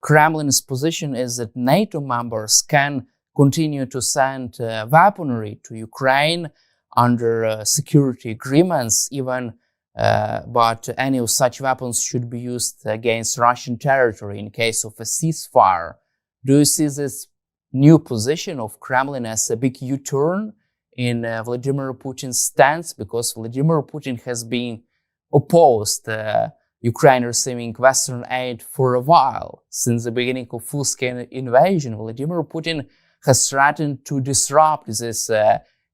Kremlin's position is that NATO members can continue to send weaponry to Ukraine under security agreements, even but any of such weapons should be used against Russian territory in case of a ceasefire. Do you see this new position of Kremlin as a big U-turn in Vladimir Putin's stance? Because Vladimir Putin has been opposed Ukraine receiving Western aid for a while. Since the beginning of full-scale invasion, Vladimir Putin has threatened to disrupt this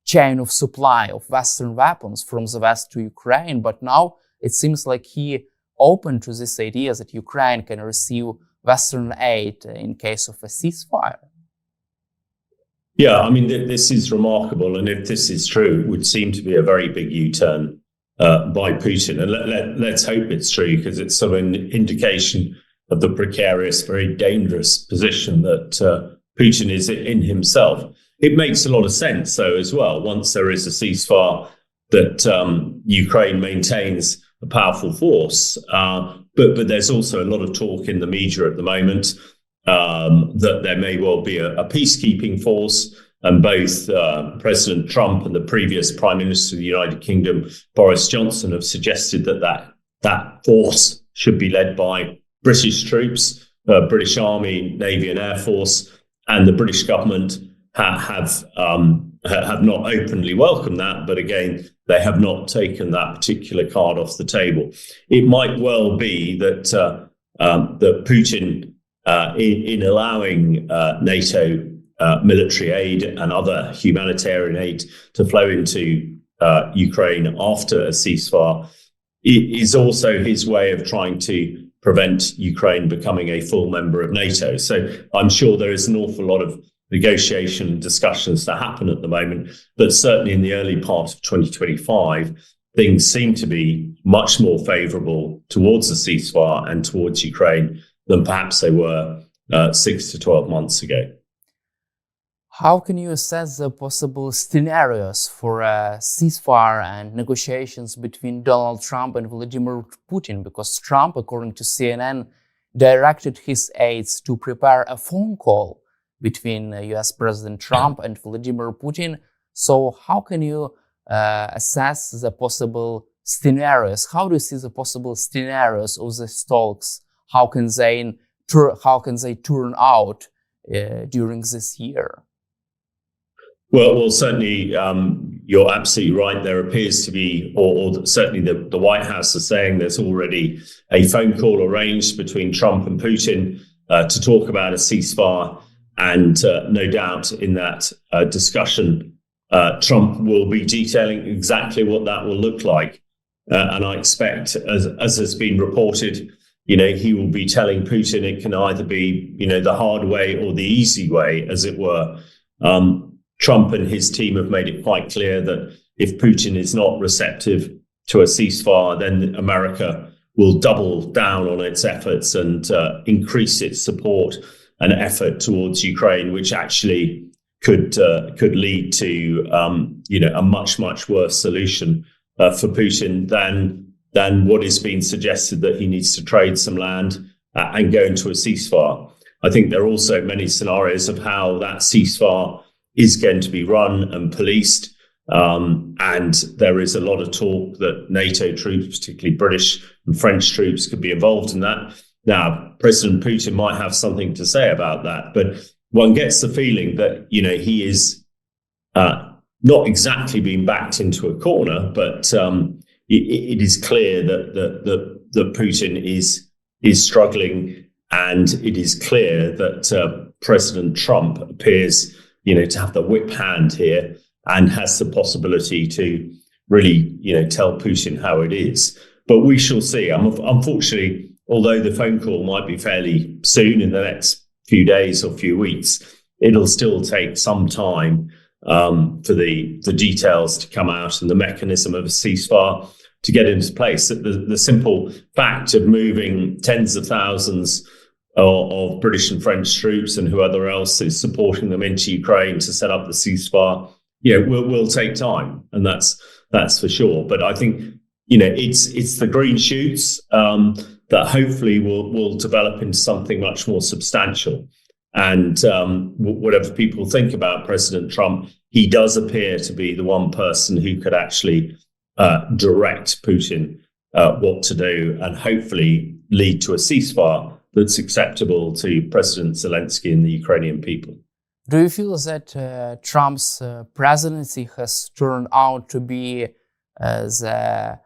chain of supply of Western weapons from the West to Ukraine. But now it seems like he opened to this idea that Ukraine can receive Western aid in case of a ceasefire. Yeah, I mean, this is remarkable. And if this is true, it would seem to be a very big U-turn by Putin. And let's hope it's true, because it's sort of an indication of the precarious, very dangerous position that Putin is in himself. It makes a lot of sense, though, as well. Once there is a ceasefire, that Ukraine maintains a powerful force. But there's also a lot of talk in the media at the moment that there may well be a peacekeeping force. And both President Trump and the previous Prime Minister of the United Kingdom, Boris Johnson, have suggested that force should be led by British troops, British Army, Navy and Air Force. And the British government have not openly welcomed that. But again, they have not taken that particular card off the table. It might well be that that Putin, in allowing NATO military aid and other humanitarian aid to flow into Ukraine after a ceasefire, is also his way of trying to prevent Ukraine becoming a full member of NATO. So I'm sure there is an awful lot of negotiation and discussions that happen at the moment, but certainly in the early part of 2025, things seem to be much more favourable towards a ceasefire and towards Ukraine than perhaps they were 6 to 12 months ago. How can you assess the possible scenarios for a ceasefire and negotiations between Donald Trump and Vladimir Putin? Because Trump, according to CNN, directed his aides to prepare a phone call between US President Trump and Vladimir Putin. So how can you assess the possible scenarios? How do you see the possible scenarios of these talks? How can they turn out during this year? Well, certainly, you're absolutely right. There appears to be, or certainly the White House is saying there's already a phone call arranged between Trump and Putin to talk about a ceasefire. And no doubt in that discussion, Trump will be detailing exactly what that will look like. And I expect, as has been reported, he will be telling Putin it can either be, the hard way or the easy way, as it were. Trump and his team have made it quite clear that if Putin is not receptive to a ceasefire, then America will double down on its efforts and increase its support and effort towards Ukraine, which actually could lead to a much worse solution for Putin than what is being suggested, that he needs to trade some land and go into a ceasefire. I think there are also many scenarios of how that ceasefire is going to be run and policed. And there is a lot of talk that NATO troops, particularly British and French troops, could be involved in that. Now, President Putin might have something to say about that, but one gets the feeling that, he is not exactly being backed into a corner, but it is clear that Putin is struggling, and it is clear that President Trump appears to have the whip hand here and has the possibility to really, tell Putin how it is. But we shall see. Unfortunately, although the phone call might be fairly soon, in the next few days or few weeks, it'll still take some time for the details to come out and the mechanism of a ceasefire to get into place. The simple fact of moving tens of thousands of British and French troops and whoever else is supporting them into Ukraine to set up the ceasefire, will take time, and that's for sure. But I think it's the green shoots. that hopefully will develop into something much more substantial. And whatever people think about President Trump, he does appear to be the one person who could actually direct Putin what to do and hopefully lead to a ceasefire that's acceptable to President Zelensky and the Ukrainian people. Do you feel that Trump's presidency has turned out to be the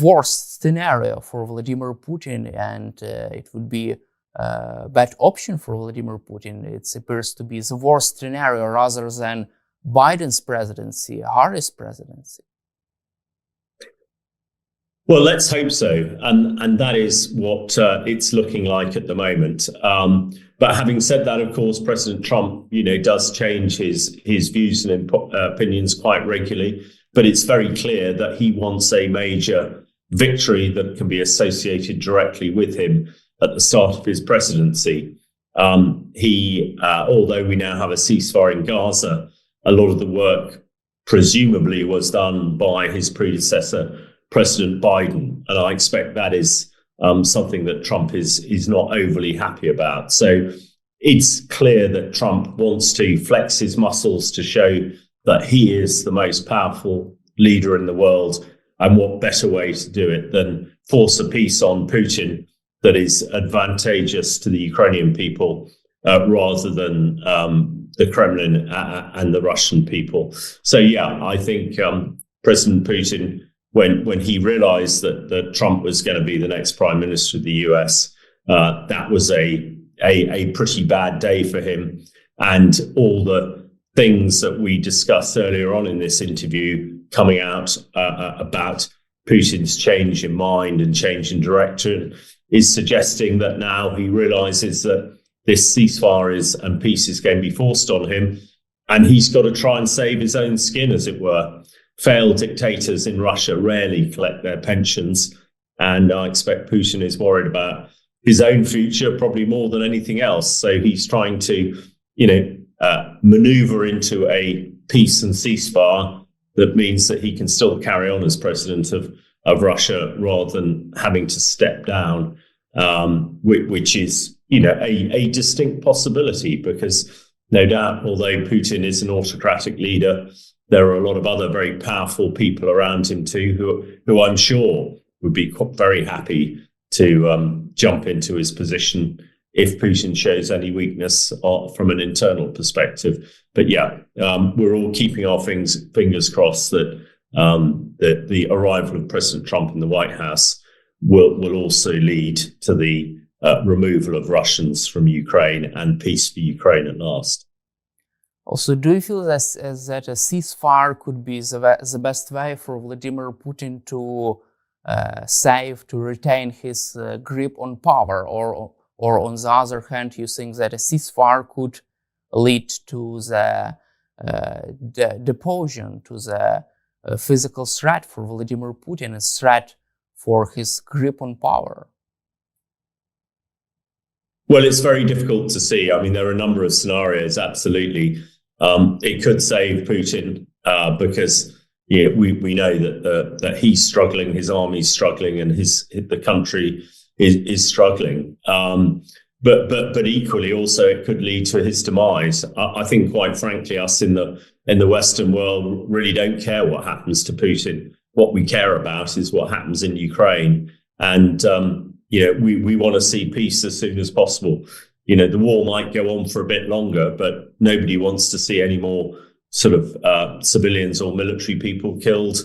worst scenario for Vladimir Putin, and it would be a bad option for Vladimir Putin? It appears to be the worst scenario rather than Biden's presidency, Harris' presidency. Well, let's hope so, and that is what it's looking like at the moment. But having said that, of course, President Trump, does change his views and opinions quite regularly. But it's very clear that he wants a major victory that can be associated directly with him at the start of his presidency. Although we now have a ceasefire in Gaza, a lot of the work presumably was done by his predecessor, President Biden, and I expect that is something that Trump is not overly happy about. So it's clear that Trump wants to flex his muscles to show that he is the most powerful leader in the world, and what better way to do it than force a peace on Putin that is advantageous to the Ukrainian people rather than the Kremlin and the Russian people. So yeah, I think President Putin, when he realized that Trump was going to be the next prime minister of the US, that was a pretty bad day for him. And all the things that we discussed earlier on in this interview coming out about Putin's change in mind and change in direction is suggesting that now he realizes that this ceasefire and peace is going to be forced on him, and he's got to try and save his own skin, as it were. Failed dictators in Russia rarely collect their pensions, and I expect Putin is worried about his own future probably more than anything else. So he's trying to, maneuver into a peace and ceasefire that means that he can still carry on as president of Russia rather than having to step down, which is, a distinct possibility, because no doubt, although Putin is an autocratic leader, there are a lot of other very powerful people around him too, who I'm sure would be very happy to jump into his position if Putin shows any weakness from an internal perspective. But yeah, we're all keeping our fingers crossed that the arrival of President Trump in the White House will also lead to the removal of Russians from Ukraine and peace for Ukraine at last. Also, do you feel that a ceasefire could be the best way for Vladimir Putin to retain his grip on power, or on the other hand, you think that a ceasefire could lead to the deposition, to the physical threat for Vladimir Putin, a threat for his grip on power? Well, it's very difficult to see. I mean, there are a number of scenarios, absolutely. It could save Putin because we know that he's struggling, his army's struggling, and the country is struggling. But equally, also, it could lead to his demise. I think, quite frankly, us in the Western world really don't care what happens to Putin. What we care about is what happens in Ukraine, and we want to see peace as soon as possible. The war might go on for a bit longer, but nobody wants to see any more sort of civilians or military people killed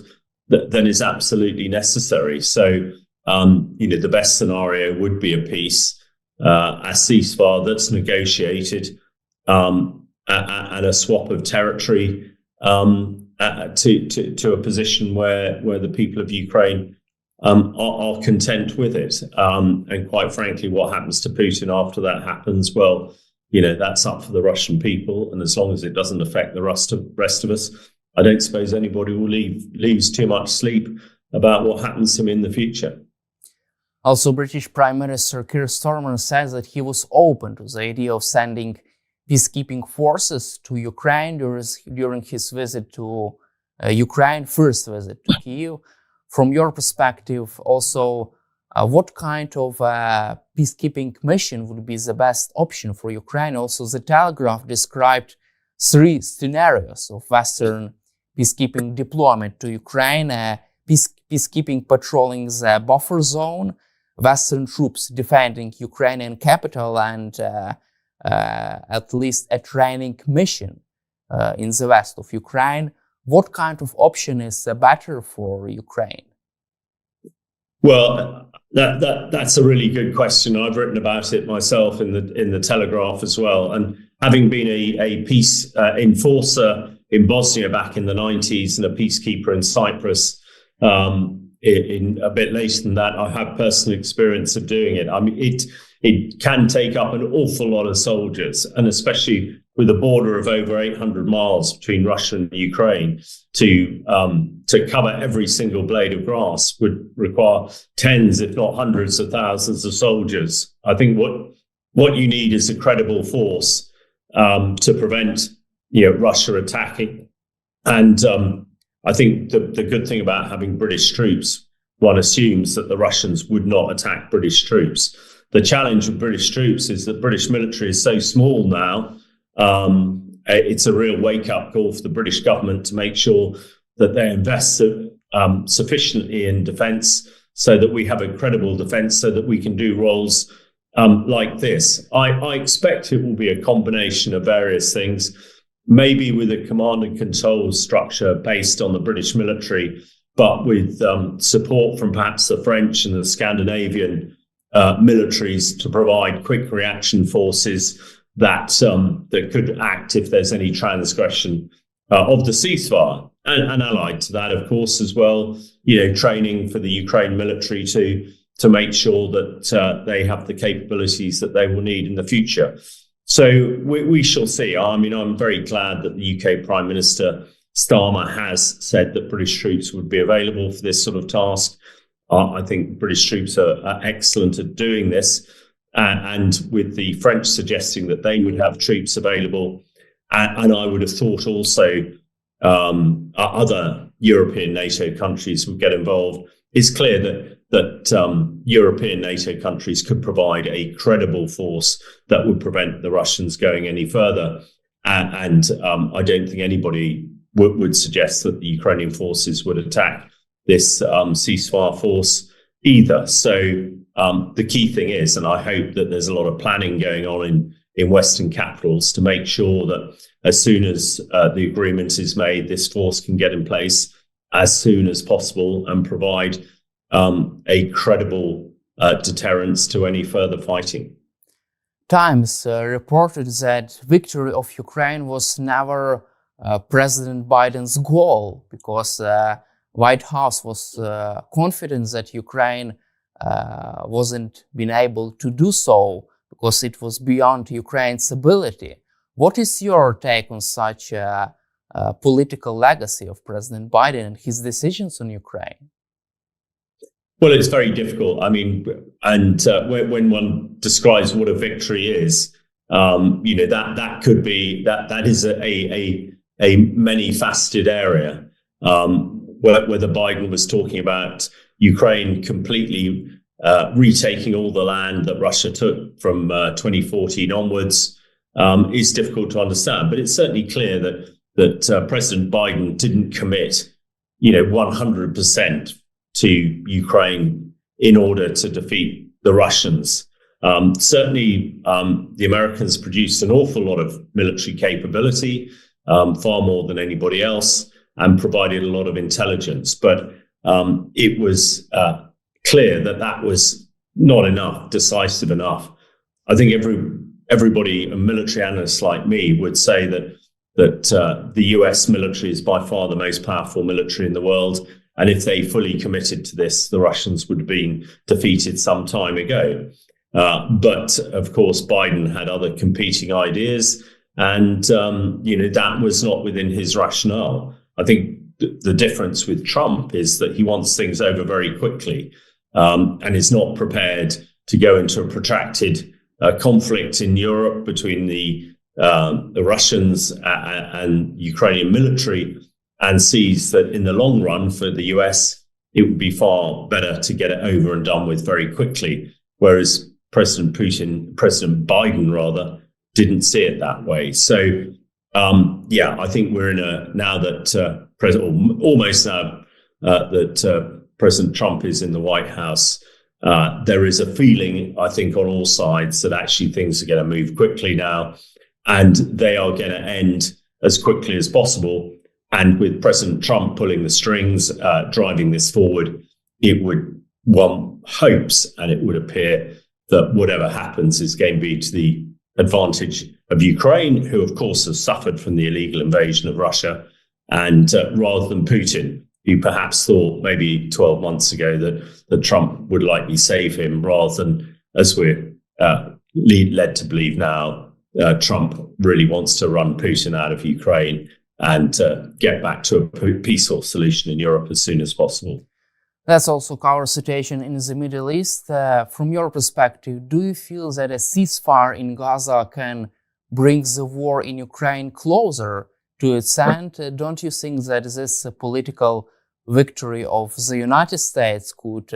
than is absolutely necessary. So, the best scenario would be a peace, a ceasefire that's negotiated, and a swap of territory to a position where the people of Ukraine are content with it. And quite frankly, what happens to Putin after that happens, well, that's up for the Russian people. And as long as it doesn't affect the rest of us, I don't suppose anybody will lose too much sleep about what happens to him in the future. Also, British Prime Minister Keir Starmer says that he was open to the idea of sending peacekeeping forces to Ukraine during his visit to Ukraine, first visit to Kyiv. From your perspective, also, what kind of peacekeeping mission would be the best option for Ukraine? Also, the Telegraph described 3 scenarios of Western peacekeeping deployment to Ukraine: peacekeeping patrolling the buffer zone, Western troops defending Ukrainian capital, and at least a training mission in the west of Ukraine. What kind of option is better for Ukraine? Well, that's a really good question. I've written about it myself in the Telegraph as well. And having been a peace enforcer in Bosnia back in the 90s and a peacekeeper in Cyprus in a bit later than that, I have personal experience of doing it. I mean, it can take up an awful lot of soldiers, and especially with a border of over 800 miles between Russia and Ukraine, to cover every single blade of grass would require tens, if not hundreds of thousands of soldiers. I think what you need is a credible force to prevent Russia attacking. And I think the good thing about having British troops, one assumes that the Russians would not attack British troops. The challenge with British troops is that British military is so small now. It's a real wake-up call for the British government to make sure that they invest sufficiently in defence, so that we have a credible defence, so that we can do roles like this. I expect it will be a combination of various things, maybe with a command and control structure based on the British military, but with support from perhaps the French and the Scandinavian militaries to provide quick reaction forces that could act if there's any transgression of the ceasefire. And allied to that, of course, as well, training for the Ukraine military to make sure that they have the capabilities that they will need in the future. So we shall see. I mean, I'm very glad that the UK Prime Minister Starmer has said that British troops would be available for this sort of task. I think British troops are excellent at doing this. And with the French suggesting that they would have troops available, and I would have thought also other European NATO countries would get involved, it's clear that European NATO countries could provide a credible force that would prevent the Russians going any further. And I don't think anybody would suggest that the Ukrainian forces would attack this ceasefire force either. So the key thing is, and I hope that there's a lot of planning going on in Western capitals to make sure that as soon as the agreement is made, this force can get in place as soon as possible and provide a credible deterrence to any further fighting. Times reported that victory of Ukraine was never President Biden's goal, because White House was confident that Ukraine wasn't been able to do so because it was beyond Ukraine's ability. What is your take on such a political legacy of President Biden and his decisions on Ukraine? Well, it's very difficult. I mean, and when one describes what a victory is, that could be that is a many-faceted area. Whether Biden was talking about Ukraine completely retaking all the land that Russia took from 2014 onwards is difficult to understand. But it's certainly clear that President Biden didn't commit, 100% to Ukraine in order to defeat the Russians. Certainly, the Americans produced an awful lot of military capability, far more than anybody else, and provided a lot of intelligence. But it was clear that was not enough, decisive enough. I think everybody, a military analyst like me, would say that the US military is by far the most powerful military in the world. And if they fully committed to this, the Russians would have been defeated some time ago. But of course, Biden had other competing ideas, and that was not within his rationale. I think the difference with Trump is that he wants things over very quickly, and is not prepared to go into a protracted conflict in Europe between the Russians and Ukrainian military, and sees that in the long run for the US, it would be far better to get it over and done with very quickly. Whereas President Biden rather, didn't see it that way. So, I think we're in now that President Trump is in the White House. There is a feeling, I think, on all sides that actually things are going to move quickly now, and they are going to end as quickly as possible. And with President Trump pulling the strings, driving this forward, one hopes, and it would appear that whatever happens is going to be to the advantage of Ukraine, who, of course, has suffered from the illegal invasion of Russia, and rather than Putin, who perhaps thought maybe 12 months ago that Trump would likely save him, rather than, as we're led to believe now, Trump really wants to run Putin out of Ukraine and get back to a peaceful solution in Europe as soon as possible. That's also our situation in the Middle East. From your perspective, do you feel that a ceasefire in Gaza can bring the war in Ukraine closer to its end? Don't you think that this political victory of the United States could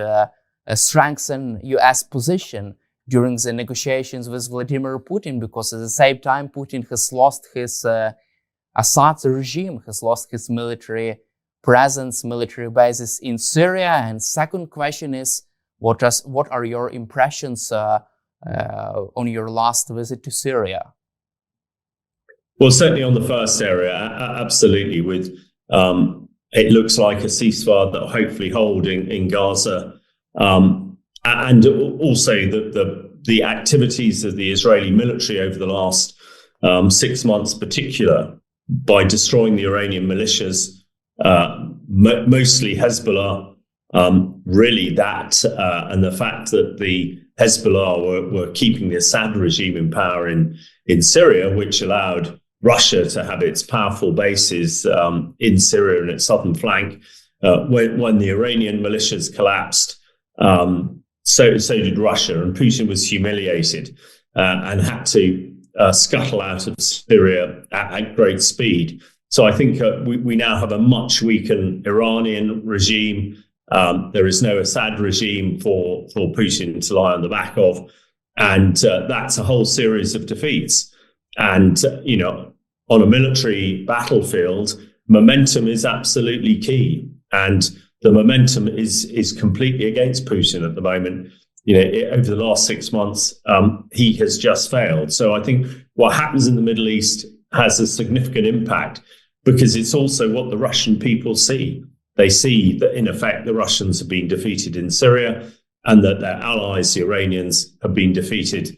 strengthen U.S. position during the negotiations with Vladimir Putin? Because at the same time, Putin has lost his Assad regime, has lost his military presence, military bases in Syria. And second question is, what are your impressions on your last visit to Syria? Well, certainly on the first area, absolutely. With it looks like a ceasefire that will hopefully hold in Gaza, and also the activities of the Israeli military over the last 6 months, particular by destroying the Iranian militias. Mostly Hezbollah, really that, and the fact that the Hezbollah were keeping the Assad regime in power in Syria, which allowed Russia to have its powerful bases in Syria and its southern flank. When the Iranian militias collapsed, so did Russia, and Putin was humiliated and had to scuttle out of Syria at great speed. So I think we now have a much weakened Iranian regime. There is no Assad regime for Putin to lie on the back of. And that's a whole series of defeats. And, on a military battlefield, momentum is absolutely key. And the momentum is completely against Putin at the moment. Over the last 6 months, he has just failed. So I think what happens in the Middle East has a significant impact, because it's also what the Russian people see. They see that, in effect, the Russians have been defeated in Syria, and that their allies, the Iranians, have been defeated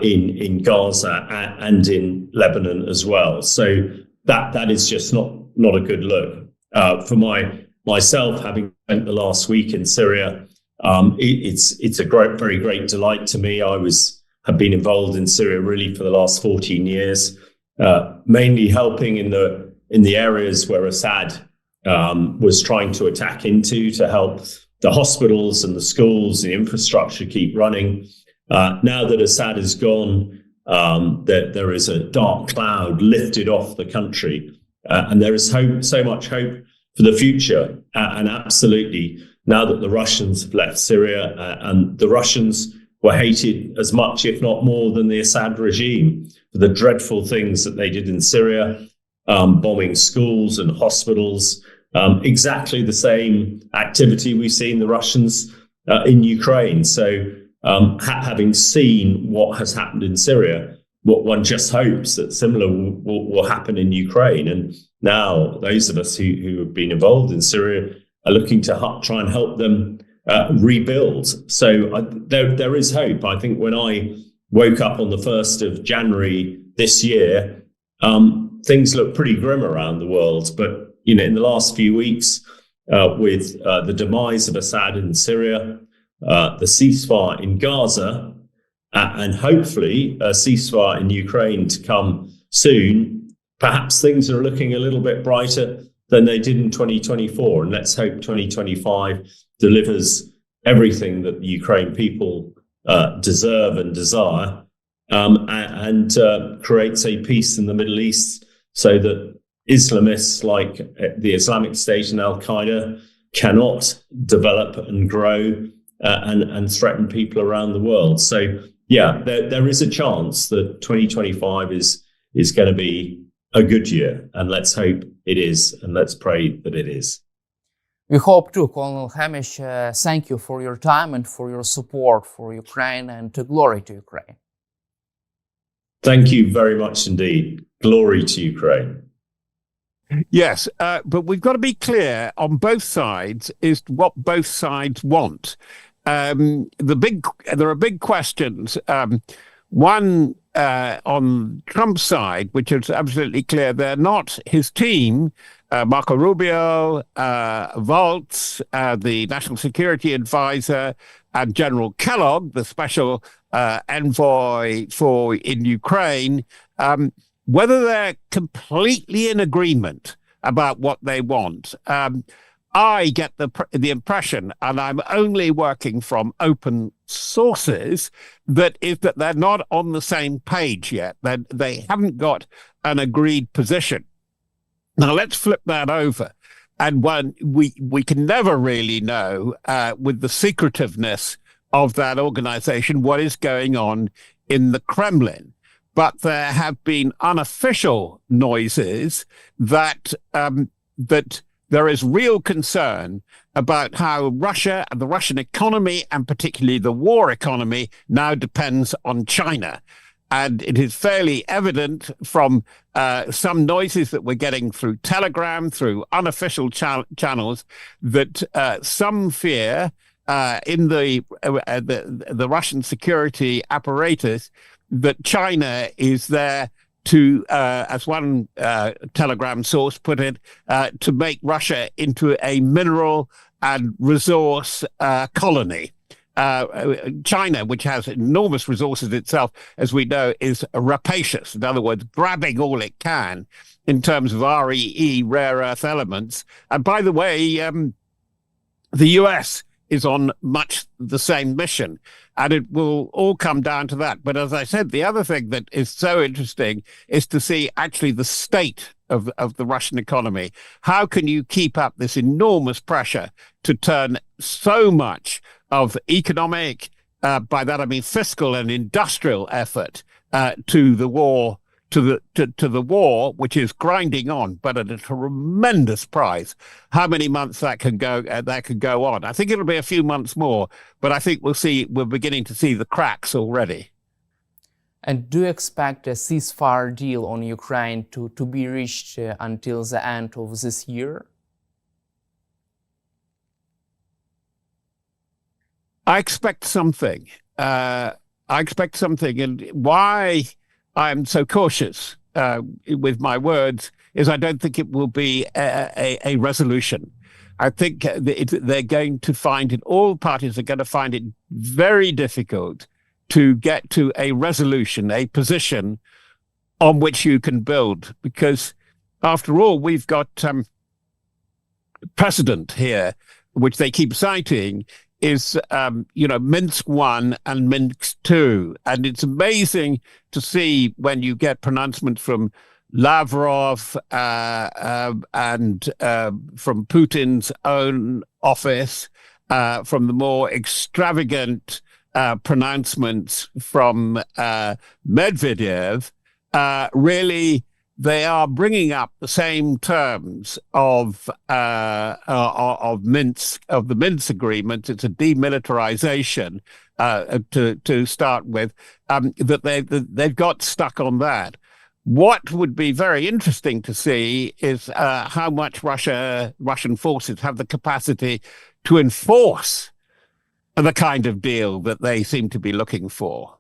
in Gaza and in Lebanon as well. So that is just not a good look. For myself, having spent the last week in Syria, it's a very great delight to me. I have been involved in Syria really for the last 14 years, mainly helping in the areas where Assad was trying to attack into, to help the hospitals and the schools, the infrastructure keep running. Now that Assad is gone, there is a dark cloud lifted off the country, and there is hope, so much hope for the future. And absolutely, now that the Russians have left Syria, and the Russians were hated as much, if not more, than the Assad regime for the dreadful things that they did in Syria, bombing schools and hospitals, exactly the same activity we've seen the Russians in Ukraine. So having seen what has happened in Syria, what one just hopes that similar will happen in Ukraine. And now those of us who have been involved in Syria are looking to try and help them rebuild. So there is hope. I think when I woke up on the 1st of January this year, things look pretty grim around the world. But, in the last few weeks, with the demise of Assad in Syria, the ceasefire in Gaza, and hopefully a ceasefire in Ukraine to come soon, perhaps things are looking a little bit brighter than they did in 2024. And let's hope 2025 delivers everything that the Ukraine people deserve and desire, and creates a peace in the Middle East, so that Islamists like the Islamic State and Al-Qaeda cannot develop and grow and threaten people around the world. So, yeah, there is a chance that 2025 is going to be a good year, and let's hope it is, and let's pray that it is. We hope too, Colonel Hamish. Thank you for your time and for your support for Ukraine, and glory to Ukraine. Thank you very much indeed. Glory to Ukraine. Yes, but we've got to be clear on both sides is what both sides want. There are big questions. One on Trump's side, which is absolutely clear, they're not his team. Marco Rubio, Waltz, the National Security Advisor, and General Kellogg, the special envoy in Ukraine, whether they're completely in agreement about what they want. I get the impression, and I'm only working from open sources, that they're not on the same page yet. That they haven't got an agreed position. Now let's flip that over, and we can never really know with the secretiveness of that organization what is going on in the Kremlin. But there have been unofficial noises that there is real concern about how Russia and the Russian economy, and particularly the war economy, now depends on China. And it is fairly evident from some noises that we're getting through Telegram, through unofficial channels, that some fear in the Russian security apparatus that China is there to, as one Telegram source put it, to make Russia into a mineral and resource colony. China, which has enormous resources itself, as we know, is rapacious. In other words, grabbing all it can in terms of REE, rare earth elements. And by the way, the US is on much the same mission, and it will all come down to that. But as I said, the other thing that is so interesting is to see actually the state of the Russian economy. How can you keep up this enormous pressure to turn so much of economic, by that I mean fiscal and industrial effort, to the war, to the war, which is grinding on, but at a tremendous price. How many months that could go on? I think it'll be a few months more, but I think we're beginning to see the cracks already. And do you expect a ceasefire deal on Ukraine to be reached until the end of this year? I expect something. And why I'm so cautious with my words is I don't think it will be a resolution. I think they're going to find it, all parties are going to find it very difficult to get to a resolution, a position on which you can build. Because after all, we've got precedent here, which they keep citing, is, Minsk 1 and Minsk 2. And it's amazing to see when you get pronouncements from Lavrov and from Putin's own office, from the more extravagant pronouncements from Medvedev, really they are bringing up the same terms of Minsk, of the Minsk agreement. It's a demilitarization to start with. That they've got stuck on that. What would be very interesting to see is how much Russian forces have the capacity to enforce the kind of deal that they seem to be looking for.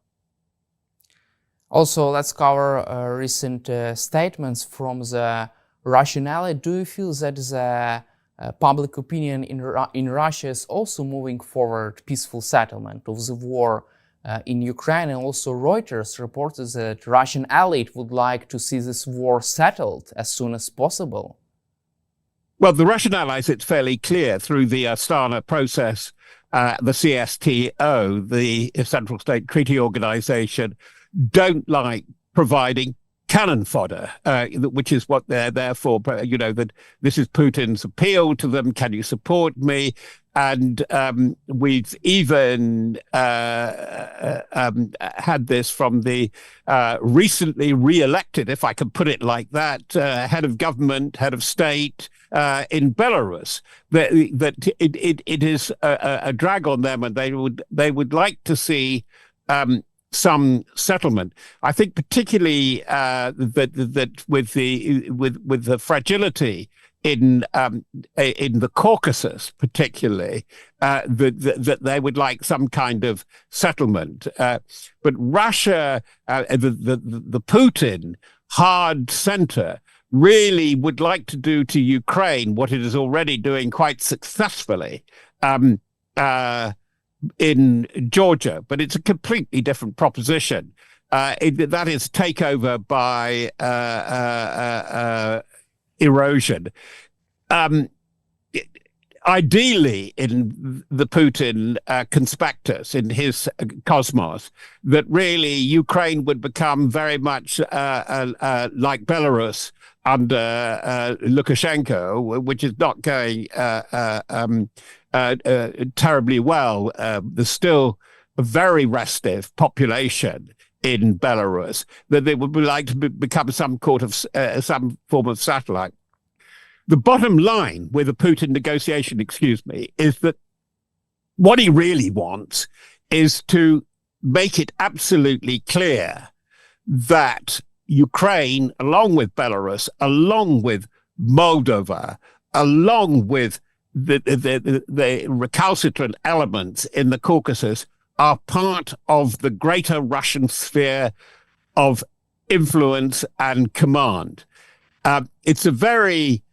Also, let's cover recent statements from the Russian ally. Do you feel that the public opinion in Russia is also moving forward peaceful settlement of the war in Ukraine? And also Reuters reported that Russian ally would like to see this war settled as soon as possible. Well, the Russian allies, it's fairly clear through the Astana process, the CSTO, the Central State Treaty Organization, don't like providing cannon fodder, which is what they're there for. That this is Putin's appeal to them. Can you support me? And we've even had this from the recently re-elected, if I can put it like that, head of government, head of state in Belarus. That it is a drag on them, and they would like to see some settlement. I think particularly that with the fragility in the Caucasus, particularly, that they would like some kind of settlement. But Russia, the Putin hard center, really would like to do to Ukraine what it is already doing quite successfully in Georgia, but it's a completely different proposition. That is takeover by erosion. Ideally, in the Putin conspectus, in his cosmos, that really Ukraine would become very much like Belarus under Lukashenko, which is not going terribly well. There's still a very restive population in Belarus, that they would like to become some form of satellite. The bottom line with the Putin negotiation, is that what he really wants is to make it absolutely clear that Ukraine, along with Belarus, along with Moldova, along with the recalcitrant elements in the Caucasus, are part of the greater Russian sphere of influence and command. It's a very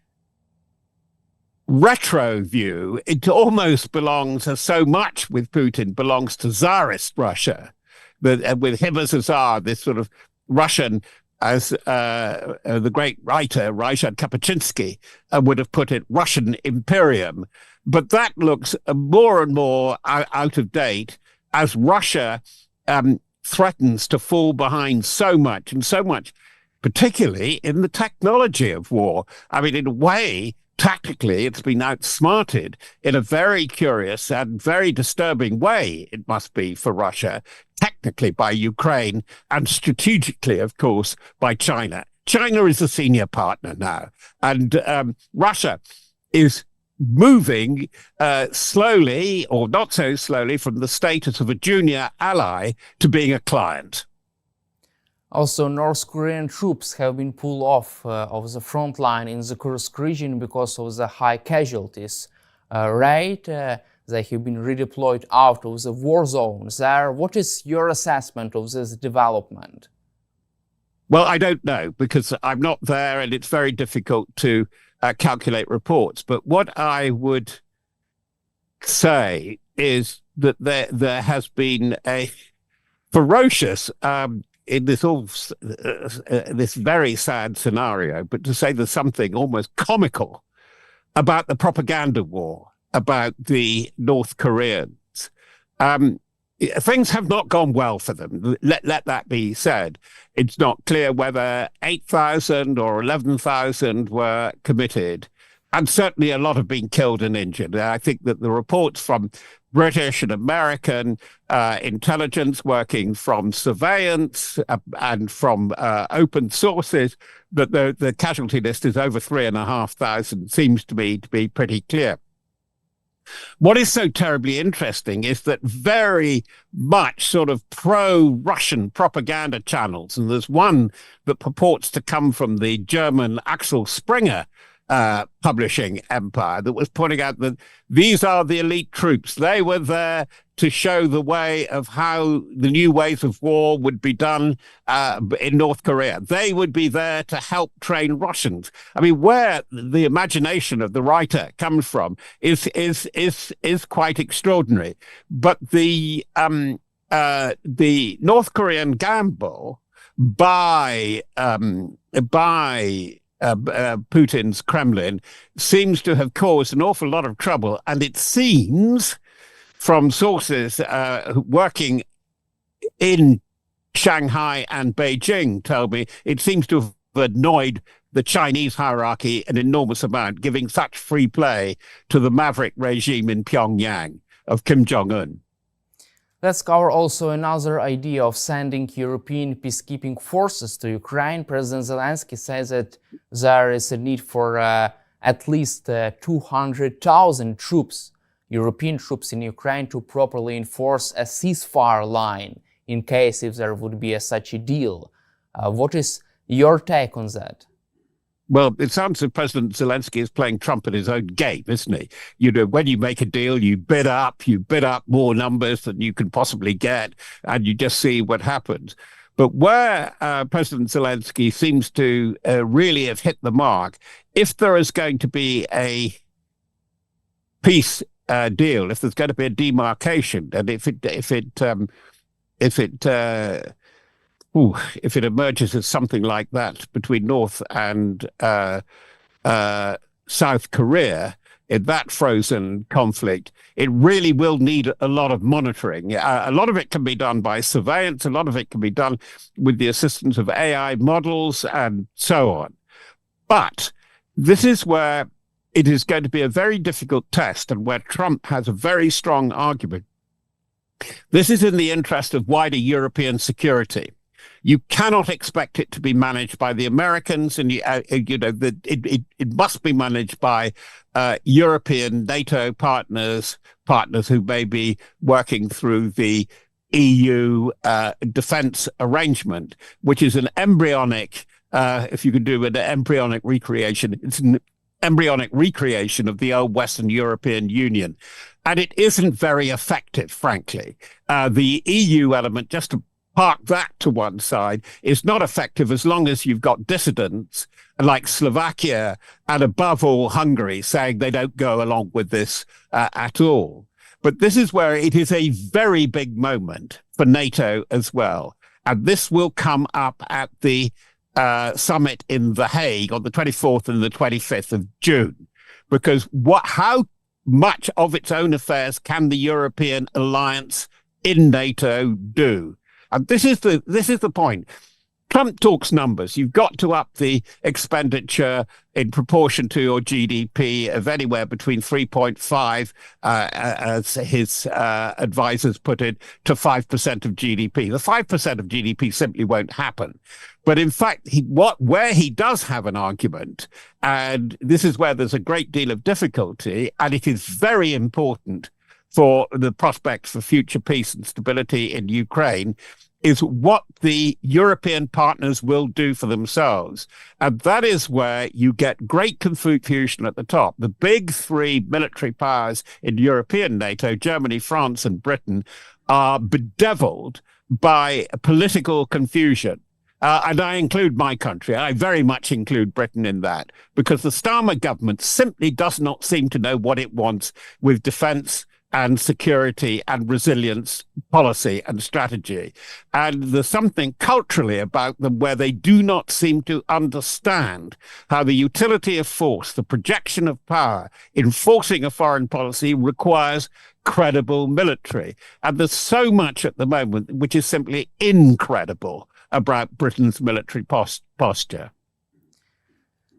retro view. It almost belongs, as so much with Putin belongs to Tsarist Russia, with him as a Tsar, this sort of Russian, as the great writer Ryszard Kapuscinski would have put it, Russian imperium. But that looks more and more out of date as Russia threatens to fall behind so much, particularly in the technology of war. I mean, in a way, tactically, it's been outsmarted in a very curious and very disturbing way, it must be, for Russia, technically by Ukraine, and strategically, of course, by China. China is a senior partner now, and Russia is moving slowly, or not so slowly, from the status of a junior ally to being a client. Also, North Korean troops have been pulled off of the front line in the Kursk region because of the high casualties rate. They have been redeployed out of the war zones there. What is your assessment of this development? Well, I don't know, because I'm not there and it's very difficult to calculate reports. But what I would say is that there has been a ferocious, in this very sad scenario, but to say there's something almost comical about the propaganda war about the North Koreans. Things have not gone well for them. Let that be said. It's not clear whether 8,000 or 11,000 were committed, and certainly a lot have been killed and injured. I think that the reports from British and American intelligence, working from surveillance and from open sources, that the casualty list is over 3,500, seems to me to be pretty clear. What is so terribly interesting is that very much sort of pro-Russian propaganda channels, and there's one that purports to come from the German Axel Springer publishing empire, that was pointing out that these are the elite troops. They were there to show the way of how the new ways of war would be done in North Korea. They would be there to help train Russians. I mean, where the imagination of the writer comes from is quite extraordinary. But the North Korean gamble by Putin's Kremlin seems to have caused an awful lot of trouble. And it seems, from sources working in Shanghai and Beijing tell me it seems to have annoyed the Chinese hierarchy an enormous amount, giving such free play to the maverick regime in Pyongyang of Kim Jong-un. Let's cover also another idea of sending European peacekeeping forces to Ukraine. President Zelensky says that there is a need for at least 200,000 troops, European troops in Ukraine, to properly enforce a ceasefire line in case if there would be such a deal. What is your take on that? Well, it sounds like President Zelensky is playing Trump at his own game, isn't he? You know, when you make a deal, you bid up more numbers than you can possibly get, and you just see what happens. But where President Zelensky seems to really have hit the mark, if there is going to be a peace deal, if there's going to be a demarcation, and if it emerges as something like that between North and South Korea, in that frozen conflict, it really will need a lot of monitoring. A lot of it can be done by surveillance. A lot of it can be done with the assistance of AI models and so on. But this is where it is going to be a very difficult test, and where Trump has a very strong argument. This is in the interest of wider European security. You cannot expect it to be managed by the Americans, and it must be managed by European NATO partners who may be working through the EU defense arrangement, which is an embryonic, if you could do an embryonic recreation, it's an embryonic recreation of the old Western European Union. And it isn't very effective, frankly. The EU element, just to park that to one side, is not effective as long as you've got dissidents like Slovakia and above all Hungary saying they don't go along with this at all. But this is where it is a very big moment for NATO as well. And this will come up at the summit in The Hague on the 24th and the 25th of June. Because how much of its own affairs can the European alliance in NATO do? And this is the point. Trump talks numbers. You've got to up the expenditure in proportion to your GDP of anywhere between 3.5, as his advisors put it, to 5% of GDP. The 5% of GDP simply won't happen. But in fact, where he does have an argument, and this is where there's a great deal of difficulty, and it is very important for the prospects for future peace and stability in Ukraine, is what the European partners will do for themselves. And that is where you get great confusion at the top. The big three military powers in European NATO, Germany, France, and Britain, are bedeviled by political confusion. And I include my country. I very much include Britain in that, because the Starmer government simply does not seem to know what it wants with defense and security and resilience policy and strategy. And there's something culturally about them where they do not seem to understand how the utility of force, the projection of power, enforcing a foreign policy requires credible military. And there's so much at the moment which is simply incredible about Britain's military posture.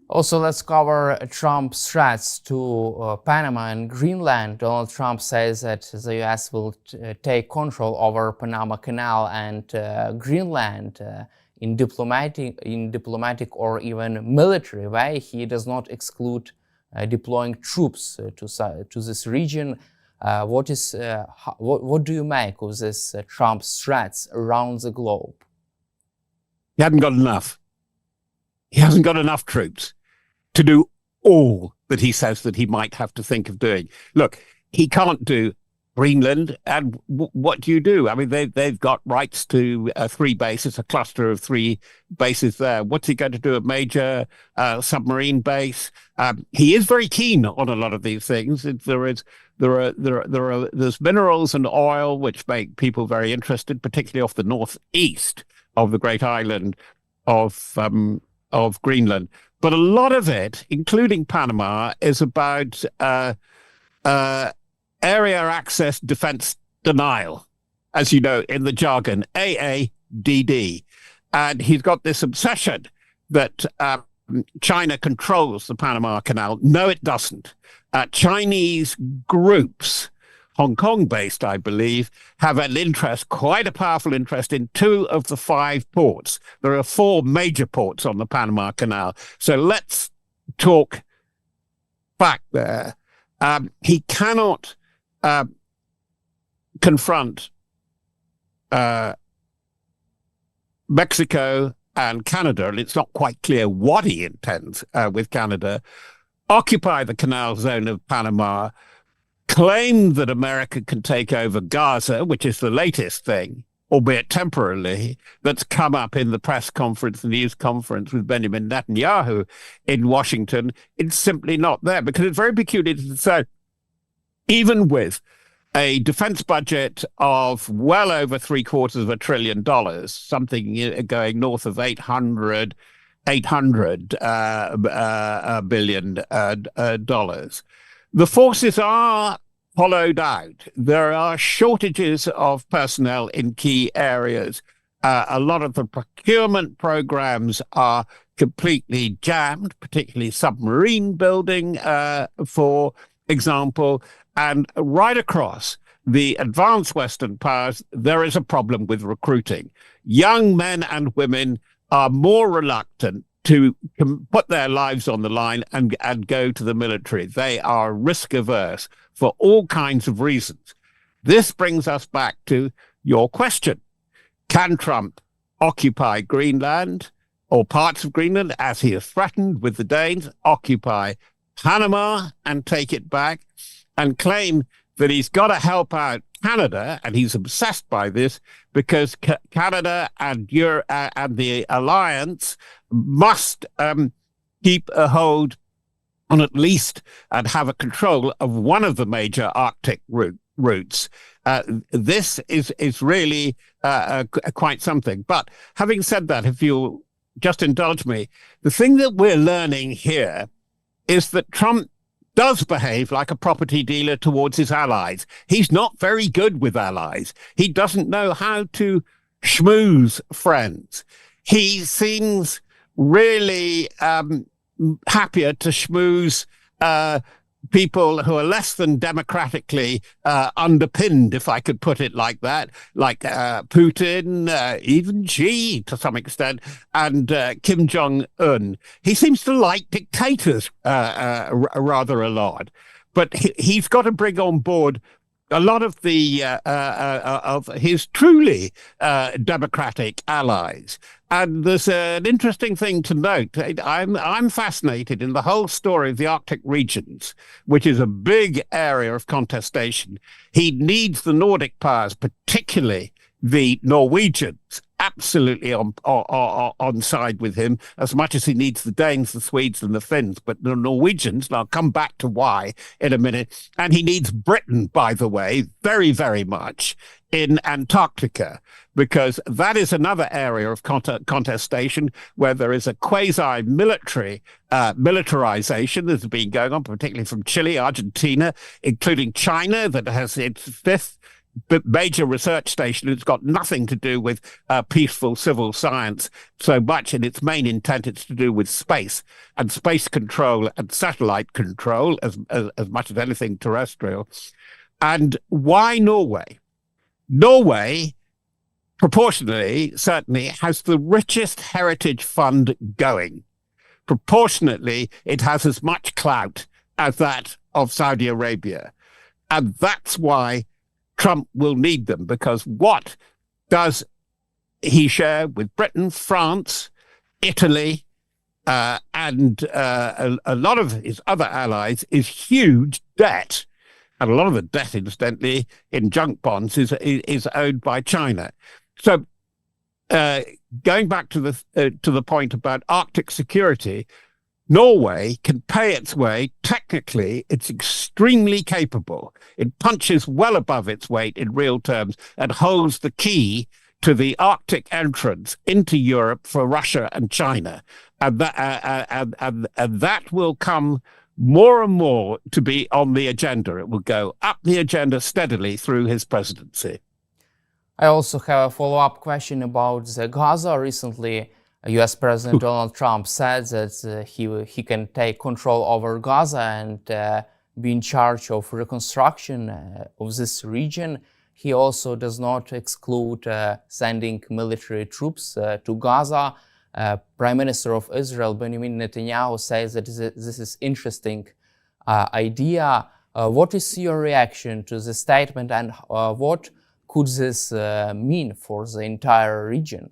Also, let's cover Trump's threats to Panama and Greenland. Donald Trump says that the US will take control over Panama Canal and Greenland in diplomatic or even military way. He does not exclude deploying troops to this region. What do you make of this Trump's threats around the globe? He hasn't got enough. He hasn't got enough troops to do all that he says that he might have to think of doing. Look, he can't do Greenland, and what do you do? I mean, they've got rights to 3 bases, a cluster of 3 bases there. What's he going to do? A major submarine base? He is very keen on a lot of these things. There's minerals and oil which make people very interested, particularly off the northeast of the great island of Greenland. But a lot of it, including Panama, is about area access defense denial. As you know, in the jargon, AA, DD. And he's got this obsession that China controls the Panama Canal. No, it doesn't. Chinese groups, Hong Kong-based, I believe, have an interest, quite a powerful interest, in 2 of the 5 ports. There are 4 major ports on the Panama Canal. So let's talk back there. He cannot confront Mexico and Canada, and it's not quite clear what he intends with Canada, occupy the canal zone of Panama, claim that America can take over Gaza, which is the latest thing, albeit temporarily, that's come up in the press conference, the news conference with Benjamin Netanyahu in Washington. It's simply not there, because it's very peculiar to say, even with a defense budget of well over $750 billion, something going north of $800 billion dollars. The forces are hollowed out. There are shortages of personnel in key areas. A lot of the procurement programs are completely jammed, particularly submarine building, for example. And right across the advanced Western powers, there is a problem with recruiting. Young men and women are more reluctant to put their lives on the line and go to the military. They are risk averse for all kinds of reasons. This brings us back to your question. Can Trump occupy Greenland or parts of Greenland, as he has threatened with the Danes, occupy Panama and take it back, and claim that he's got to help out Canada, and he's obsessed by this, because Canada and the alliance must keep a hold on at least and have a control of one of the major Arctic routes. This is really quite something. But having said that, if you'll just indulge me, the thing that we're learning here is that Trump does behave like a property dealer towards his allies. He's not very good with allies. He doesn't know how to schmooze friends. He seems really happier to schmooze people who are less than democratically underpinned, if I could put it like that, like Putin, even Xi to some extent, and Kim Jong-un. He seems to like dictators rather a lot, but he's got to bring on board a lot of the of his truly democratic allies. And there's an interesting thing to note. I'm fascinated in the whole story of the Arctic regions, which is a big area of contestation. He needs the Nordic powers, particularly the Norwegians, absolutely on side with him, as much as he needs the Danes, the Swedes, and the Finns. But the Norwegians, and I'll come back to why in a minute, and he needs Britain, by the way, very, very much in Antarctica, because that is another area of contestation where there is a quasi-military militarization that has been going on, particularly from Chile, Argentina, including China, that has its 5th major research station. It's got nothing to do with peaceful civil science so much. In its main intent, it's to do with space and space control and satellite control as much as anything terrestrial. And why Norway? Norway, proportionally, certainly, has the richest heritage fund going. Proportionately, it has as much clout as that of Saudi Arabia. And that's why Trump will need them, because what does he share with Britain, France, Italy, and a lot of his other allies is huge debt. And a lot of the debt, incidentally, in junk bonds is owed by China. So going back to the point about Arctic security, Norway can pay its way. Technically, it's extremely capable. It punches well above its weight in real terms and holds the key to the Arctic entrance into Europe for Russia and China. And that will come more and more to be on the agenda. It will go up the agenda steadily through his presidency. I also have a follow-up question about Gaza. Recently, U.S. President Donald Trump said that he can take control over Gaza and be in charge of reconstruction of this region. He also does not exclude sending military troops to Gaza. Prime Minister of Israel, Benjamin Netanyahu, says that this is interesting idea. What is your reaction to the statement, and what could this mean for the entire region?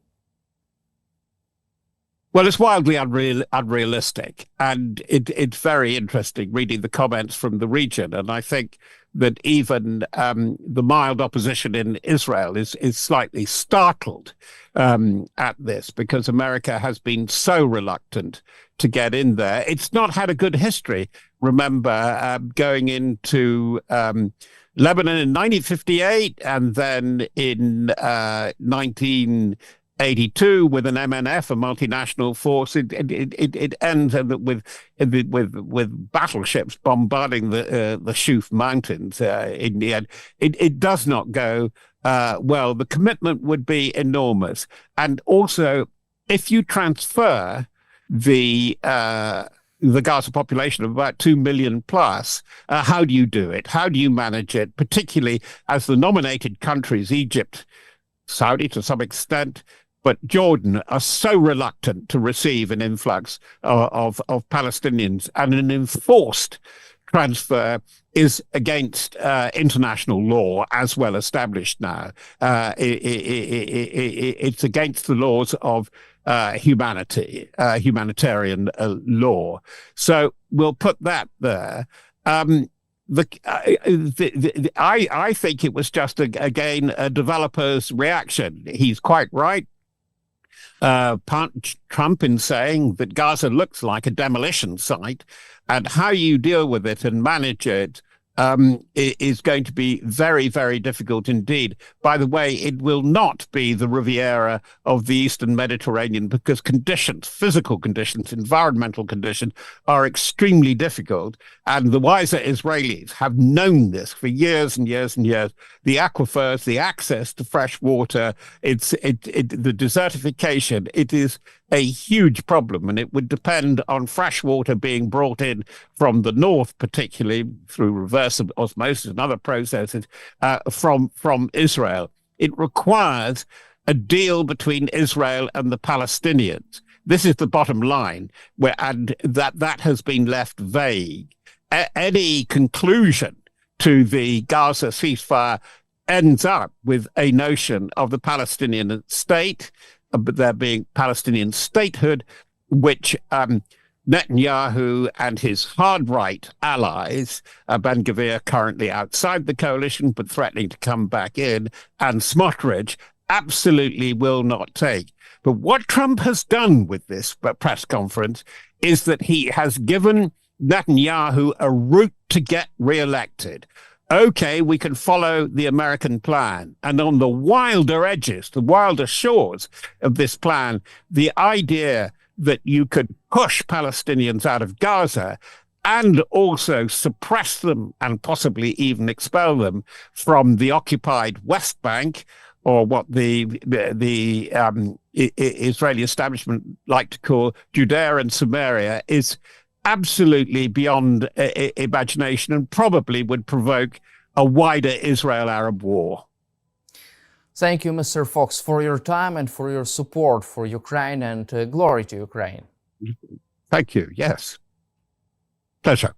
Well, it's wildly unrealistic, and it's very interesting reading the comments from the region. And I think that even the mild opposition in Israel is slightly startled at this, because America has been so reluctant to get in there. It's not had a good history. Remember going into Lebanon in 1958, and then in 1982 with an MNF, a multinational force. It ends with battleships bombarding the Shuf Mountains. In the end, it does not go well. The commitment would be enormous, and also if you transfer the Gaza population of about 2 million plus, how do you do it? How do you manage it? Particularly as the nominated countries, Egypt, Saudi to some extent, but Jordan, are so reluctant to receive an influx of Palestinians, and an enforced transfer is against international law as well established now. It's against the laws of humanitarian law. So we'll put that there. I think it was just again a developer's reaction. He's quite right. Trump in saying that Gaza looks like a demolition site, and how you deal with it and manage it is going to be very, very difficult indeed. By the way, it will not be the Riviera of the Eastern Mediterranean, because conditions, physical conditions, environmental conditions are extremely difficult. And the wiser Israelis have known this for years and years and years. The aquifers, the access to fresh water, the desertification, it is a huge problem, and it would depend on fresh water being brought in from the north, particularly through reverse osmosis and other processes from Israel. It requires a deal between Israel and the Palestinians. This is the bottom line, and that has been left vague. Any conclusion to the Gaza ceasefire ends up with a notion of the Palestinian state, but there being Palestinian statehood, which Netanyahu and his hard-right allies, Ben Gvir currently outside the coalition but threatening to come back in, and Smotrich, absolutely will not take. But what Trump has done with this press conference is that he has given Netanyahu a route to get re-elected. Okay, we can follow the American plan. And on the wilder edges, the wilder shores of this plan, the idea that you could push Palestinians out of Gaza and also suppress them and possibly even expel them from the occupied West Bank, or what the Israeli establishment like to call Judea and Samaria, is absolutely beyond imagination, and probably would provoke a wider Israel-Arab war. Thank you, Mr. Fox, for your time and for your support for Ukraine, and glory to Ukraine. Thank you. Yes. Pleasure.